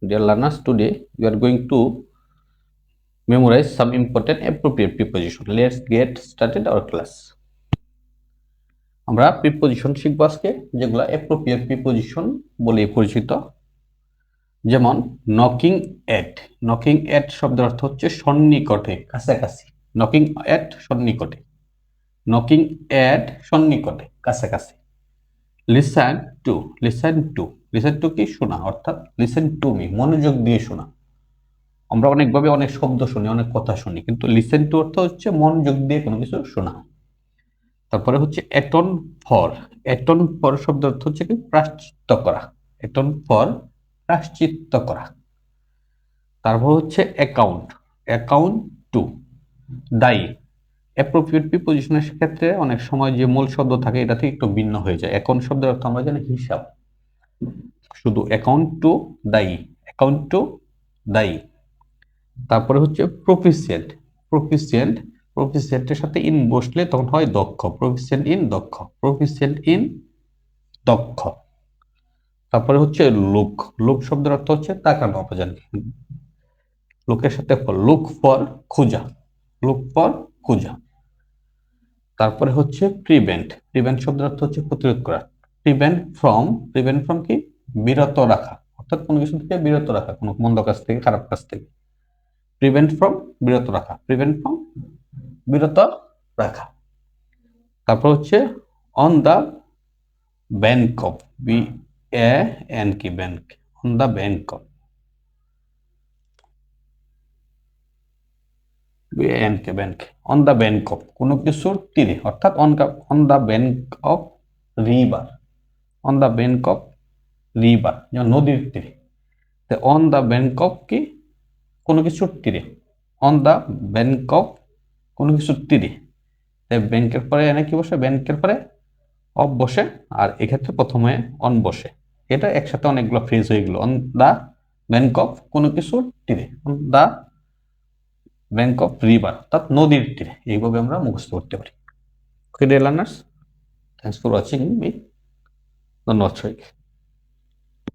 Dear learners, today we are going to memorize some important appropriate preposition. Let's get started our class. আমরা preposition শিখব আজকে, যেগুলো appropriate preposition বলে পরিচিত। যেমন নকিং এট। নকিং এট শব্দের অর্থ হচ্ছে সন্নিকটে, কাছাকাছি। নকিং এট সন্নিকটে, নকিং এট সন্নিকটে, কাছাকাছি। Listen to. Listen to. Listen to কি? শোনা, অর্থাৎ লিসেন টু মি, মনোযোগ দিয়ে শোনা। আমরা অনেকভাবে অনেক শব্দ শুনি, অনেক কথা শুনি, কিন্তু লিসেন টু অর্থ হচ্ছে মনোযোগ দিয়ে কোনো কিছু শোনা। তারপরে হচ্ছে অ্যাটন ফর। অ্যাটন ফর শব্দের অর্থ হচ্ছে কি? প্রায়শ্চিত্ত করা। অ্যাটন ফর প্রায়শ্চিত্ত করা। তারপর হচ্ছে অ্যাকাউন্ট। Account two. দায়ী। অ্যাপ্রোপ্রিয়েট প্রিপোজিশনের ক্ষেত্রে অনেক সময় যে মূল শব্দ থাকে এটা থেকে একটু ভিন্ন হয়ে যায়। অ্যাকাউন্ট শব্দের অর্থ আমরা জানি হিসাব, শুধু অ্যাকাউন্ট টু দায়ী। অ্যাকাউন্ট টু দায়ী। তারপরে হচ্ছে প্রফিসিয়েন্ট। প্রফিসিয়েন্ট। প্রফিসিয়েন্টের সাথে ইন বসলে তখন হয় দক্ষ। প্রফিসিয়েন্ট ইন, দক্ষ। প্রফিসিয়েন্ট ইন, দক্ষ। তারপরে হচ্ছে লুক। লুক শব্দের অর্থ হচ্ছে তাকানো, আমরা জানি। লুকের সাথে লুক ফর, খোঁজা। লুক ফর, খোঁজা। তারপরে হচ্ছে প্রিভেন্ট। প্রিভেন্ট শব্দের অর্থ হচ্ছে প্রতিরোধ করা। Prevent from. প্রিভেন্ট ফ্রম কি? বিরত রাখা, অর্থাৎ কোনো কিছু থেকে বিরত রাখা, কোনো মন্দ কাজ থেকে, খারাপ কাজ থেকে। প্রিভেন্ট ফ্রম, বিরত রাখা। প্রিভেন্ট ফ্রম, বিরত রাখা। তারপর হচ্ছে on the bank of. B A N K, bank. On the bank of, B A N K, bank. On the bank of, কোনো কিছুর তীরে, অর্থাৎ on the bank of river. On the bank of river, যেমন নদীর তীরে। On the bank of কি? কোনো কিছুর তীরে। অন দা ব্যাংক অফ, কোনো কিছুর তীরে। ব্যাংকের পরে এনে কি বসে? ব্যাংকের পরে অফ বসে, আর এক্ষেত্রে প্রথমে অন বসে। এটা একসাথে অনেকগুলো ফ্রেজ হয়ে গেল। অন দা ব্যাংক অফ, কোনো কিছুর তীরে। On the bank of river, অর্থাৎ নদীর তীরে। এইভাবে আমরা মুখস্থ করতে পারি। Okay dear learners, thanks for watching me. ধন্যবাদ সবাইকে।